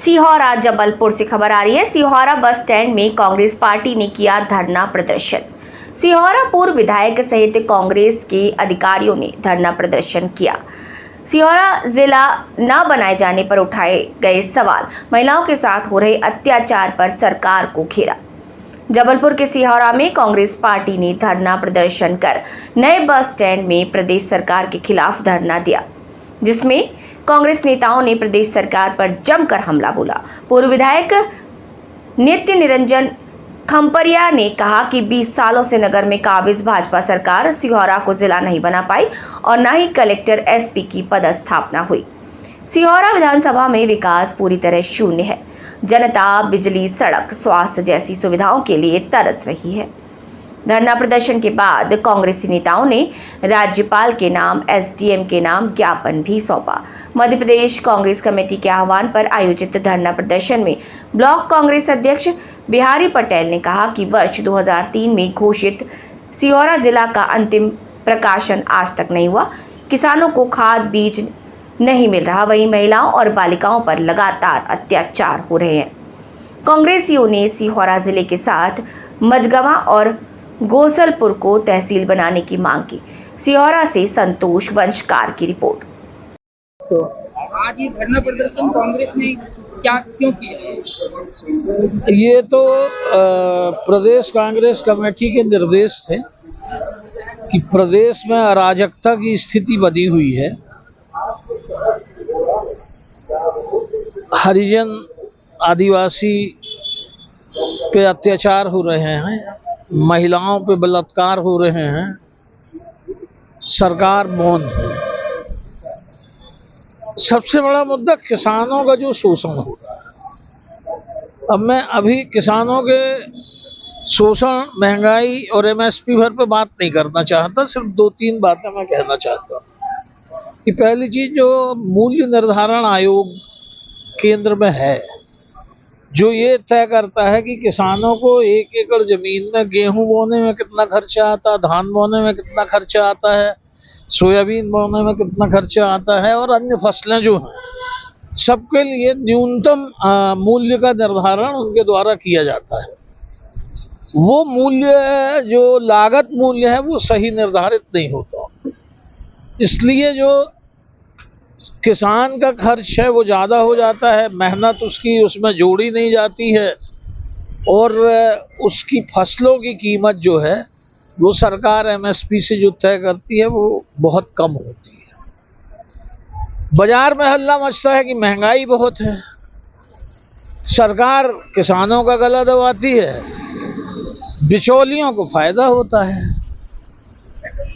सिहोरा जबलपुर से खबर आ रही है। सिहोरा बस स्टैंड में कांग्रेस पार्टी ने किया धरना प्रदर्शन। सिहोरा पूर्व विधायक सहित कांग्रेस के अधिकारियों ने धरना प्रदर्शन किया। सिहोरा जिला न बनाए जाने पर उठाए गए सवाल, महिलाओं के साथ हो रहे अत्याचार पर सरकार को घेरा। जबलपुर के सिहोरा में कांग्रेस पार्टी ने धरना प्रदर्शन कर नए बस स्टैंड में प्रदेश सरकार के खिलाफ धरना दिया, जिसमें कांग्रेस नेताओं ने प्रदेश सरकार पर जमकर हमला बोला। पूर्व विधायक नित्य निरंजन खम्परिया ने कहा कि 20 सालों से नगर में काबिज भाजपा सरकार सिहोरा को जिला नहीं बना पाई और न ही कलेक्टर एसपी की पदस्थापना हुई। सिहोरा विधानसभा में विकास पूरी तरह शून्य है। जनता बिजली, सड़क, स्वास्थ्य जैसी सुविधाओं के लिए तरस रही है। धरना प्रदर्शन के बाद कांग्रेसी नेताओं ने राज्यपाल के नाम, एसडीएम के नाम ज्ञापन भी सौंपा। मध्य प्रदेश कांग्रेस कमेटी के आह्वान पर आयोजित धरना प्रदर्शन में ब्लॉक कांग्रेस अध्यक्ष बिहारी पटेल ने कहा कि वर्ष 2003 में घोषित सिहोरा जिला का अंतिम प्रकाशन आज तक नहीं हुआ। किसानों को खाद बीज नहीं मिल रहा, वहीं महिलाओं और बालिकाओं पर लगातार अत्याचार हो रहे हैं। कांग्रेसियों ने सिहोरा जिले के साथ मझगवां और गोसलपुर को तहसील बनाने की मांग की। सिहोरा से संतोष वंशकार की रिपोर्ट। तो आज ये धरना प्रदर्शन कांग्रेस ने क्यों किया? ये तो प्रदेश कांग्रेस कमेटी के निर्देश थे कि प्रदेश में अराजकता की स्थिति बनी हुई है। हरिजन आदिवासी पे अत्याचार हो रहे हैं, महिलाओं पे बलात्कार हो रहे हैं, सरकार मौन है। सबसे बड़ा मुद्दा किसानों का जो शोषण हो रहा है। अब मैं अभी किसानों के शोषण, महंगाई और एमएसपी भर पे बात नहीं करना चाहता, सिर्फ 2-3 बातें मैं कहना चाहता हूँ कि पहली चीज, जो मूल्य निर्धारण आयोग केंद्र में है, जो ये तय करता है कि किसानों को 1 एकड़ जमीन में गेहूं बोने में कितना खर्चा आता है, धान बोने में कितना खर्चा आता है, सोयाबीन बोने में कितना खर्चा आता है और अन्य फसलें जो हैं, सबके लिए न्यूनतम मूल्य का निर्धारण उनके द्वारा किया जाता है। वो मूल्य, जो लागत मूल्य है, वो सही निर्धारित नहीं होता। इसलिए जो किसान का खर्च है वो ज़्यादा हो जाता है, मेहनत उसकी उसमें जोड़ी नहीं जाती है और उसकी फसलों की कीमत जो है वो सरकार एमएसपी से जो तय करती है वो बहुत कम होती है। बाजार में हल्ला मचता है कि महंगाई बहुत है, सरकार किसानों का गला दबाती है, बिचौलियों को फायदा होता है।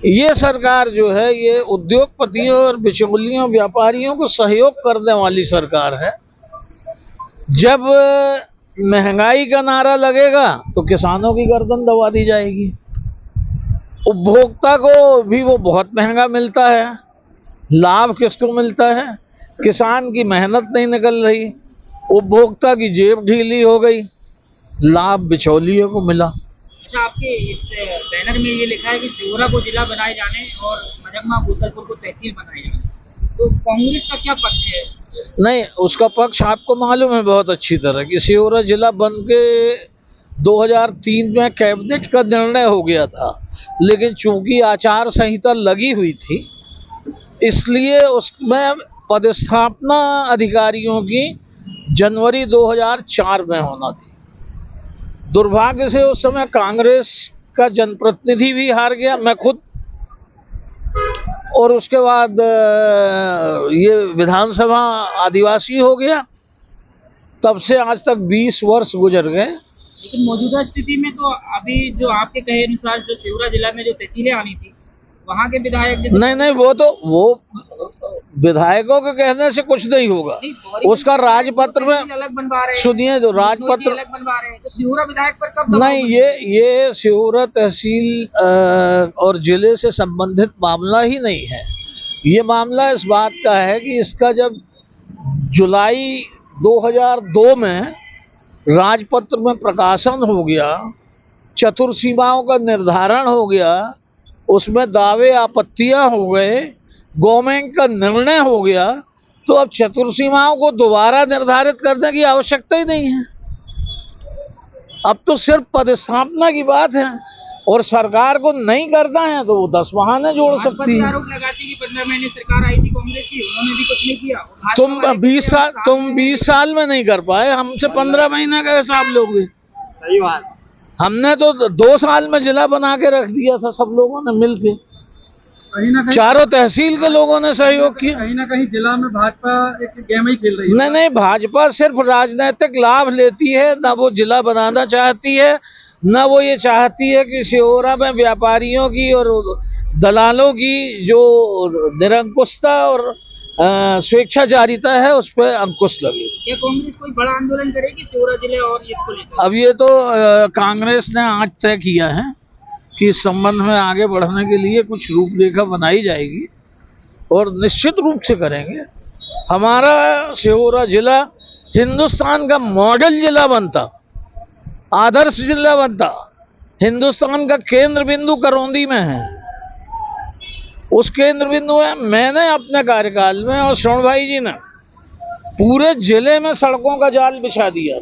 ये सरकार जो है ये उद्योगपतियों और बिचौलियों, व्यापारियों को सहयोग करने वाली सरकार है। जब महंगाई का नारा लगेगा तो किसानों की गर्दन दबा दी जाएगी। उपभोक्ता को भी वो बहुत महंगा मिलता है। लाभ किसको मिलता है? किसान की मेहनत नहीं निकल रही, उपभोक्ता की जेब ढीली हो गई, लाभ बिचौलियों को मिला। अच्छा, आपके इस बैनर में ये लिखा है कि सिहोरा को जिला बनाए जाने और मझगवां गोसलपुर को तहसील बनाए जाने, तो कांग्रेस का क्या पक्ष है? नहीं, उसका पक्ष आपको मालूम है बहुत अच्छी तरह कि सिहोरा जिला बन के 2003 में कैबिनेट का निर्णय हो गया था, लेकिन चूंकि आचार संहिता लगी हुई थी इसलिए उसमें पदस्थापना अधिकारियों की जनवरी 2004 में होना थी। दुर्भाग्य से उस समय कांग्रेस का जनप्रतिनिधि भी हार गया, मैं खुद, और उसके बाद ये विधानसभा आदिवासी हो गया। तब से आज तक 20 वर्ष गुजर गए। लेकिन मौजूदा स्थिति में तो अभी जो आपके कहे अनुसार जो सिहोरा जिला में जो तहसीलें आनी थी, वहाँ के विधायक नहीं, वो विधायकों के कहने से कुछ नहीं होगा। उसका राजपत्र में अलग बनवा रहे हैं, सुनिए, जो राजपत्र अलग बनवा रहे हैं, तो सिहोरा विधायक पर कब नहीं, ये सिहोरा तहसील और जिले से संबंधित मामला ही नहीं है। ये मामला इस बात का है कि इसका जब जुलाई 2002 में राजपत्र में प्रकाशन हो गया, चतुर्सीमाओं का निर्धारण हो गया, उसमें दावे आपत्तियां हो गए, गवर्नमेंट का निर्णय हो गया, तो अब चतुर्सीमाओं को दोबारा निर्धारित करने की आवश्यकता ही नहीं है। अब तो सिर्फ पदस्थापना की बात है, और सरकार को नहीं करना है तो वो 10 बहाने जोड़ सकती है। आरोप लगाती कि 15 महीने सरकार आई थी कांग्रेस की, उन्होंने भी कुछ नहीं किया। भाजपा तुम 20 साल में नहीं कर पाए, हमसे 15 महीने का हिसाब लोगे। सही बात। हमने तो 2 साल में जिला बना के रख दिया था, सब लोगों ने मिलके, कहीं ना कहीं चारों तहसील के लोगों ने सहयोग किया। कहीं ना कहीं जिला में भाजपा एक गेम ही खेल रही है। नहीं, भाजपा सिर्फ राजनीतिक लाभ लेती है, ना वो जिला बनाना चाहती है, न वो ये चाहती है कि सिहोरा में व्यापारियों की और दलालों की जो निरंकुशता और स्वेच्छाचारिता है उस पर अंकुश लगे। क्या कांग्रेस कोई बड़ा आंदोलन करेगी सिहोरा जिले और इसको लेकर? अब ये तो कांग्रेस ने आज तय किया है कि इस संबंध में आगे बढ़ने के लिए कुछ रूपरेखा बनाई जाएगी, और निश्चित रूप से करेंगे। हमारा सिहोरा जिला हिंदुस्तान का मॉडल जिला बनता, आदर्श जिला बनता। हिंदुस्तान का केंद्र बिंदु करौंदी में है। उस केंद्र बिंदु में मैंने अपने कार्यकाल में और श्रवण भाई जी ने पूरे जिले में सड़कों का जाल बिछा दिया।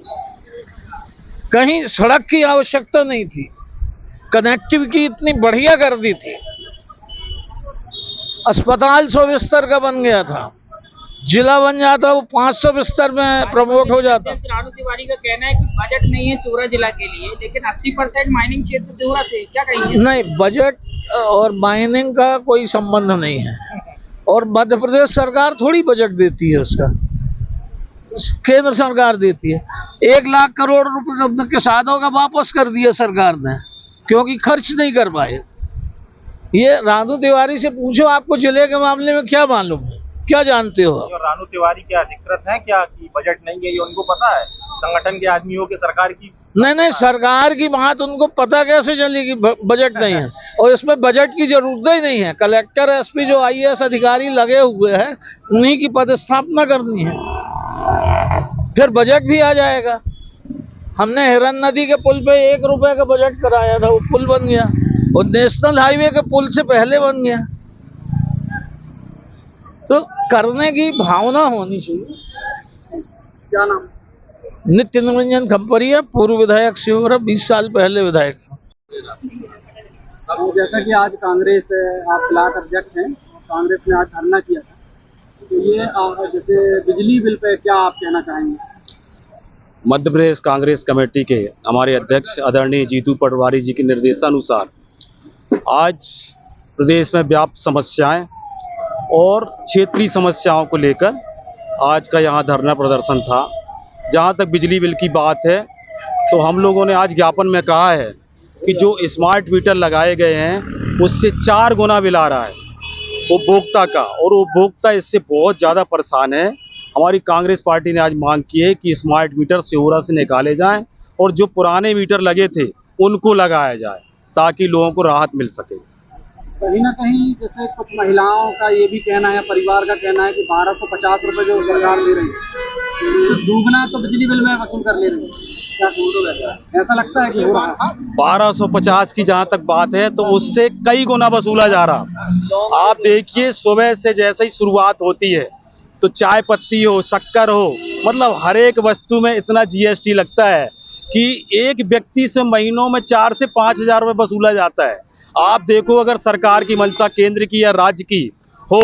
कहीं सड़क की आवश्यकता नहीं थी, कनेक्टिविटी इतनी बढ़िया कर दी थी। अस्पताल 100 बिस्तर का बन गया था, जिला बन जाता वो 500 बिस्तर में प्रमोट हो जाता। रानू तिवारी का कहना है कि बजट नहीं है सिहोरा जिला के लिए, लेकिन 80% माइनिंग क्षेत्र सिहोरा से, क्या कहेंगे? नहीं, बजट और माइनिंग का कोई संबंध नहीं है, और मध्य प्रदेश सरकार थोड़ी बजट देती है, उसका केंद्र सरकार देती है। 1 लाख करोड़ रुपए किसानों का वापस कर दिया सरकार ने, क्योंकि खर्च नहीं कर पाए। ये रानू तिवारी से पूछो, आपको जिले के मामले में क्या मालूम है, क्या जानते हो? रानू तिवारी क्या अधिकृत है क्या कि बजट नहीं है, ये उनको पता है? संगठन के आदमी हो के सरकार की नहीं, सरकार की बात उनको पता कैसे चलेगी बजट नहीं है, और इसमें बजट की जरूरत ही नहीं है। कलेक्टर एसपी जो IAS अधिकारी लगे हुए हैं, उन्हीं की पदस्थापना करनी है, फिर बजट भी आ जाएगा। हमने हिरन नदी के पुल पे 1 रुपए का बजट कराया था, वो पुल बन गया, और नेशनल हाईवे के पुल से पहले बन गया। तो करने की भावना होनी चाहिए। क्या नाम? नित्य निरंजन खंपरिया, पूर्व विधायक सिहोरा, 20 साल पहले विधायक था। अब जैसा कि आज कांग्रेस आप ब्लॉक अध्यक्ष हैं, कांग्रेस ने आज धरना किया था, तो ये जैसे बिजली बिल पे क्या आप कहना चाहेंगे? मध्य प्रदेश कांग्रेस कमेटी के हमारे अध्यक्ष आदरणीय जीतू पटवारी जी के निर्देशानुसार आज प्रदेश में व्याप्त समस्याएं और क्षेत्रीय समस्याओं को लेकर आज का यहाँ धरना प्रदर्शन था। जहाँ तक बिजली बिल की बात है, तो हम लोगों ने आज ज्ञापन में कहा है कि जो स्मार्ट मीटर लगाए गए हैं उससे 4 गुना बिल आ रहा है उपभोक्ता का, और उपभोक्ता इससे बहुत ज़्यादा परेशान है। हमारी कांग्रेस पार्टी ने आज मांग की है कि स्मार्ट मीटर सिहोरा से निकाले जाएं और जो पुराने मीटर लगे थे उनको लगाया जाए, ताकि लोगों को राहत मिल सके। कहीं ना कहीं जैसे कुछ महिलाओं का ये भी कहना है, परिवार का कहना है कि 1250 रुपए जो सरकार दे रही है, तो दुगना तो बिजली बिल में वसूल कर ले रही है। क्या ऐसा लगता है कि हो रहा है? 1250 की जहाँ तक बात है तो उससे कई गुना वसूला जा रहा। आप देखिए, सुबह से जैसे ही शुरुआत होती है तो चाय पत्ती हो, शक्कर हो, मतलब हर एक वस्तु में इतना GST लगता है कि एक व्यक्ति से महीनों में 4 से 5 हजार रुपये वसूला जाता है। आप देखो, अगर सरकार की मंशा केंद्र की या राज्य की हो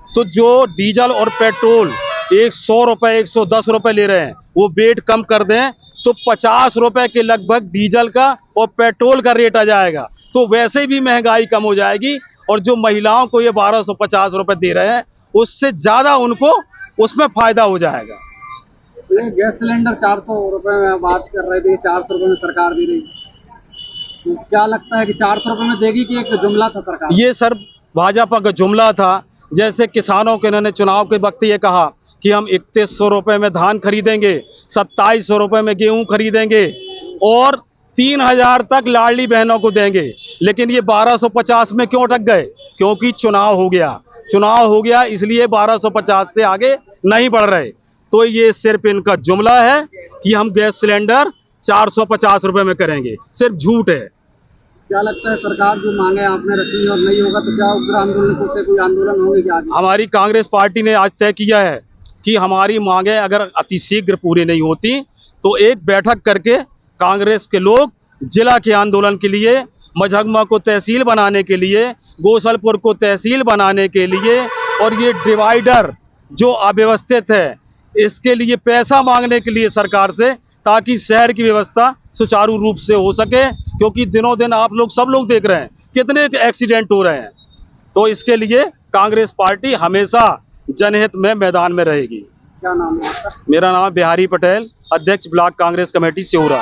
तो जो डीजल और पेट्रोल 100 रुपये 110 रुपये ले रहे हैं, वो रेट कम कर दें तो 50 रुपये के लगभग डीजल का और पेट्रोल का रेट आ जाएगा। तो वैसे भी महंगाई कम हो जाएगी, और जो महिलाओं को ये 1250 रुपये दे रहे हैं उससे ज़्यादा उनको उसमें फ़ायदा हो जाएगा। गैस सिलेंडर 400 रुपये में बात कर रहे थे, 400 रुपये में सरकार दे रही है, तो क्या लगता है कि 400 रुपये में देगी कि एक जुमला था सरकार? ये सर भाजपा का जुमला था। जैसे किसानों के इन्होंने चुनाव के वक्त ये कहा कि हम 3100 रुपये में धान खरीदेंगे, 2700 रुपये में गेहूं खरीदेंगे और 3000 तक लाडली बहनों को देंगे, लेकिन ये 1250 में क्यों अटक गए? क्योंकि चुनाव हो गया, इसलिए 1250 से आगे नहीं बढ़ रहे। तो ये सिर्फ इनका जुमला है कि हम गैस सिलेंडर 450 रुपये में करेंगे, सिर्फ झूठ है। क्या लगता है सरकार जो मांगे आपने रखी और नहीं होगा तो क्या उग्र आंदोलन से कोई आंदोलन होंगे क्या? हमारी कांग्रेस पार्टी ने आज तय किया है कि हमारी मांगें अगर अतिशीघ्र पूरी नहीं होती तो एक बैठक करके कांग्रेस के लोग जिला के आंदोलन के लिए, मझगमा को तहसील बनाने के लिए, गोसलपुर को तहसील बनाने के लिए और ये डिवाइडर जो अव्यवस्थित है इसके लिए पैसा मांगने के लिए सरकार से, ताकि शहर की व्यवस्था सुचारू रूप से हो सके। क्योंकि दिनों दिन आप लोग सब लोग देख रहे हैं कितने एक्सीडेंट हो रहे हैं। तो इसके लिए कांग्रेस पार्टी हमेशा जनहित में मैदान में रहेगी। क्या नाम है आपका? मेरा नाम है बिहारी पटेल, अध्यक्ष ब्लॉक कांग्रेस कमेटी सिहोरा।